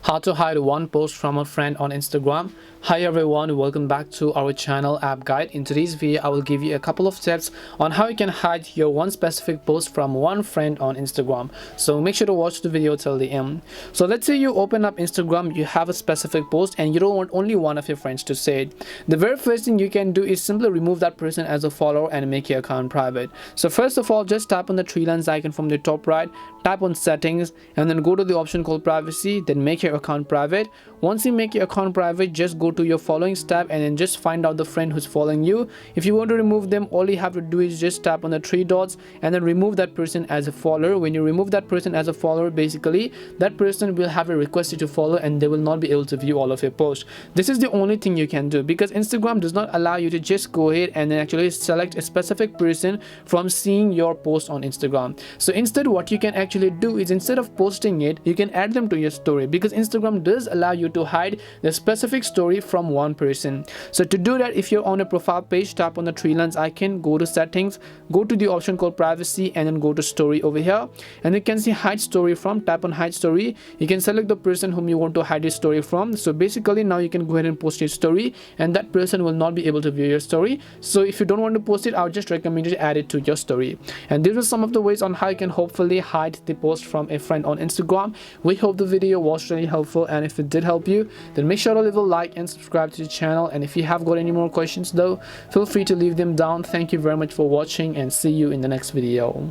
How to hide one post from a friend on Instagram. Hi everyone, welcome back to our channel App Guide. In today's video I will give you a couple of tips on how you can hide your one specific post from one friend on Instagram. So make sure to watch the video till the end. So let's say you open up Instagram, you have a specific post and you don't want only one of your friends to see it. The very first thing you can do is simply remove that person as a follower and make your account private. So first of all, just tap on the three lines icon from the top right, tap on settings and then go to the option called privacy, then make your account private. Once you make your account private, just go to your followings tab and then just find out the friend who's following you. If you want to remove them, all you have to do is just tap on the three dots and then remove that person as a follower. When you remove that person as a follower, basically that person will have a request you to follow and they will not be able to view all of your posts. This is the only thing you can do because Instagram does not allow you to just go ahead and then actually select a specific person from seeing your post on Instagram. So instead what you can actually do is, instead of posting it, you can add them to your story, because Instagram does allow you to hide the specific story from one person. So to do that, if you're on a profile page, tap on the three lines icon, go to settings, go to the option called privacy and then go to story over here, and you can see hide story from. Tap on hide story. You can select the person whom you want to hide his story from. So basically now you can go ahead and post your story and that person will not be able to view your story. So if you don't want to post it, I would just recommend you to add it to your story. And these are some of the ways on how you can hopefully hide the post from a friend on Instagram. We hope the video was really helpful, and if it did help you, then make sure to leave a like and subscribe to the channel. And if you have got any more questions though, feel free to leave them down. Thank you very much for watching and see you in the next video.